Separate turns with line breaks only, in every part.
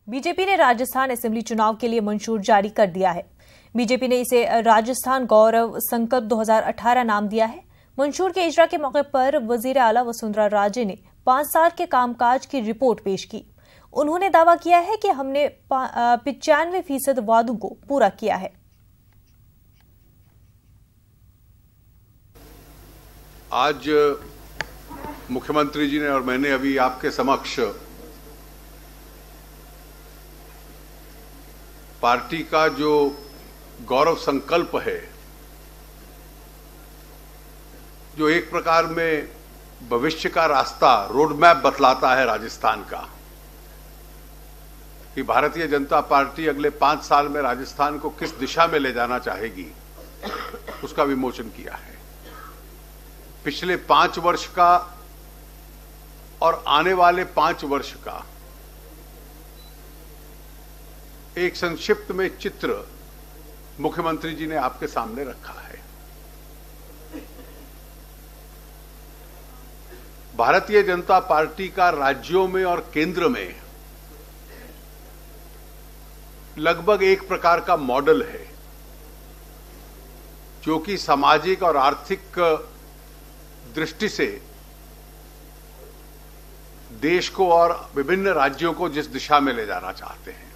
BJP ने Rajasthan assembly चुनाव के लिए मंशूर जारी कर दिया है। बीजेपी ने इसे राजस्थान गौरव संकल्प 2018 नाम दिया है। मंशूर के इजरा के मौके पर वजीर आला वसुंधरा राजे ने 5 साल के कामकाज की रिपोर्ट पेश की। उन्होंने दावा किया है कि हमने 95% वादों को पूरा किया है।
आज मुख्यमंत्री जी ने और मैंने अभी आपके समक्ष पार्टी का जो गौरव संकल्प है, जो एक प्रकार में भविष्य का रास्ता रोड मैप बतलाता है राजस्थान का, कि भारतीय जनता पार्टी अगले 5 साल में राजस्थान को किस दिशा में ले जाना चाहेगी, उसका विमोचन किया है। पिछले 5 वर्ष का और आने वाले 5 वर्ष का एक संक्षिप्त में चित्र मुख्यमंत्री जी ने आपके सामने रखा है। भारतीय जनता पार्टी का राज्यों में और केंद्र में लगभग एक प्रकार का मॉडल है, जो कि सामाजिक और आर्थिक दृष्टि से देश को और विभिन्न राज्यों को जिस दिशा में ले जाना चाहते हैं।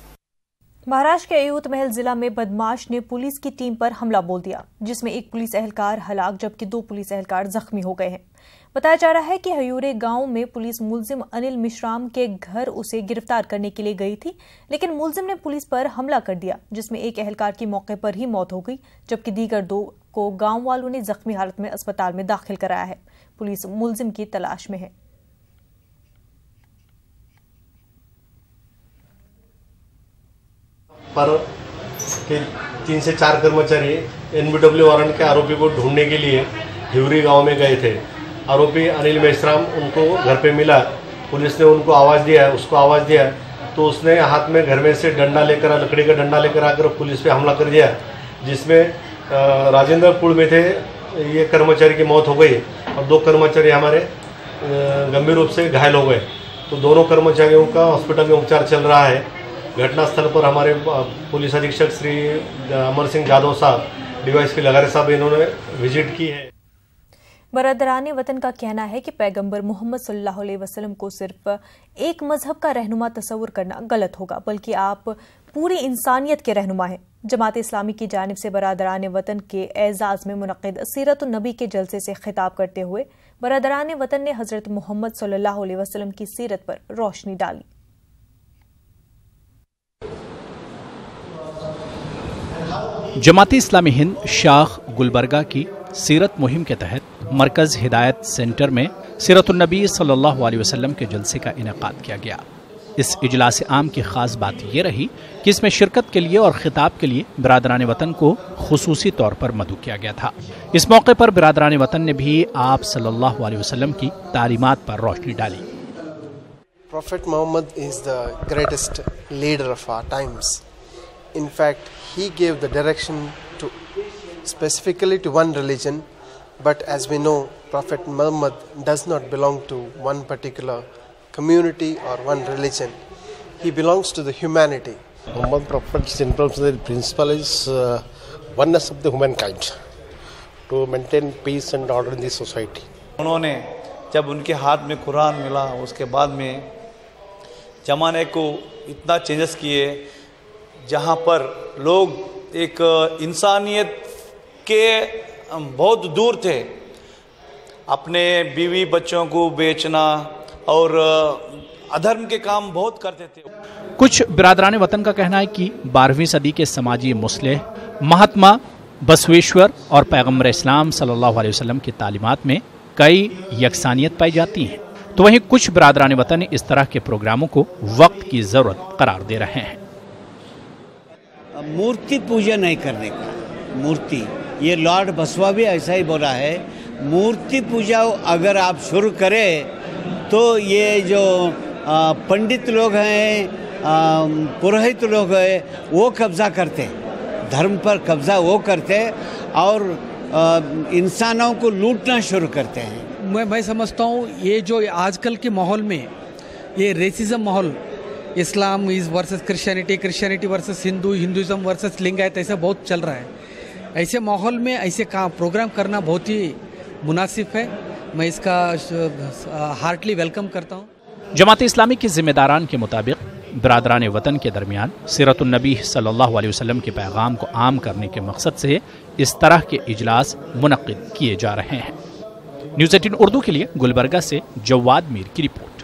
महाराष्ट्र के अयूत महल जिला में बदमाश ने पुलिस की टीम पर हमला बोल दिया, जिसमें एक पुलिस एहलकार हलाक जबकि 2 पुलिस एहलकार जख्मी हो गए हैं। बताया जा रहा है कि हयूरे गांव में पुलिस मुलजिम अनिल मिश्राम के घर उसे गिरफ्तार करने के लिए गई थी, लेकिन मुलजिम ने पुलिस पर हमला कर दिया, जिसमें एक एहलकार की मौके पर ही मौत हो गई, जबकि दीगर 2 को गांव वालों ने जख्मी हालत में अस्पताल में दाखिल कराया है। पुलिस मुलजिम की तलाश में है।
पर 3 से 4 कर्मचारी NBW वारंट के आरोपी को ढूंढने के लिए हिवरी गांव में गए थे। आरोपी अनिल मेश्राम उनको घर पे मिला। पुलिस ने उनको उसको आवाज़ दिया तो उसने हाथ में घर में से लकड़ी का डंडा लेकर आकर पुलिस पे हमला कर दिया, जिसमें राजेंद्रपुर में थे ये कर्मचारी की मौत हो गई और 2 कर्मचारी हमारे गंभीर रूप से घायल हो गए। तो दोनों कर्मचारियों का हॉस्पिटल में उपचार चल रहा है। घटनास्थल पर हमारे पुलिस अधीक्षक श्री अमर सिंह जादव साहब, DYSP लगारे साहब, इन्होंने विजिट की है।
बरदराने वतन का कहना है कि पैगंबर मोहम्मद सल्लल्लाहु अलैहि वसल्लम को सिर्फ एक मजहब का रहनुमा तस्वुर करना गलत होगा, बल्कि आप पूरी इंसानियत के रहनुमा हैं। जमात इस्लामी की जानिब से बरदराने वतन के एजाज में मुनक़िद सीरतुन नबी के जलसे से खिताब करते हुए बरदराने वतन ने हजरत मोहम्मद सल्लल्लाहु अलैहि वसल्लम की सीरत पर रोशनी डाली।
जमाती इस्लामी हिंद शाख गुलबर्गा की सीरत मुहिम के तहत मरकज हिदायत सेंटर में सीरतुन नबी सल्लल्लाहु अलैहि वसल्लम के जलसे का इनेकाद किया गया। इस इजलास आम की खास बात यह रही कि इसमें शिरकत के लिए और खिताब के लिए बिरादरान वतन को खुसूसी तौर पर मदऊ किया गया था। इस मौके पर बिरादरान वतन ने भी आप सल्लल्लाहु अलैहि वसल्लम की तालीमात पर रोशनी डाली।
Prophet Muhammad is the greatest leader of our times. In fact, he gave the direction to specifically to one religion, but as we know, Prophet Muhammad does not belong to one particular community or one religion. He belongs to the humanity.
Muhammad Prophet's principle is oneness of the humankind to maintain peace and order in the society.
उन्होंने जब उनके हाथ में कुरान मिला, उसके बाद में ज़माने को इतना चेंजेस किए, जहाँ पर लोग एक इंसानियत के बहुत दूर थे। अपने बीवी बच्चों को बेचना और अधर्म के काम बहुत करते थे।
कुछ बिरादरान वतन का कहना है कि 12वीं सदी के समाजी मुस्लिह महात्मा बसवेश्वर और पैगंबर इस्लाम सल्लल्लाहु अलैहि वसल्लम की तालीमात में कई यकसानियत पाई जाती है, तो वहीं कुछ बिरादरान वतन इस तरह के प्रोग्रामों को वक्त की जरूरत करार दे रहे हैं।
मूर्ति पूजा नहीं करने का, मूर्ति, ये लॉर्ड बसवा भी ऐसा ही बोला है, मूर्ति पूजा अगर आप शुरू करें तो ये जो पंडित लोग हैं, पुरोहित लोग हैं, वो कब्जा करते, धर्म पर कब्जा वो करते और इंसानों को लूटना शुरू करते हैं।
मैं समझता हूँ ये जो आजकल के माहौल में ये रेसिज्म माहौल Islam is versus Christianity, Christianity versus Hindu, Hinduism versus Lingayat, ऐसा बहुत चल रहा है। ऐसे माहौल में ऐसे प्रोग्राम करना बहुत ही मुनासिब है। मैं इसका हार्टली वेलकम करता हूँ।
जमात इस्लामी के जिम्मेदारान के मुताबिक बिरादरान वतन के दरमियान सीरतुन्नबी सल्लल्लाहु अलैहि वसल्लम के पैगाम को आम करने के मकसद से इस तरह के इजलास मुनक्किद किए जा रहे हैं। न्यूज़ 18 उर्दू के लिए गुलबर्गा से जवाद मीर की रिपोर्ट।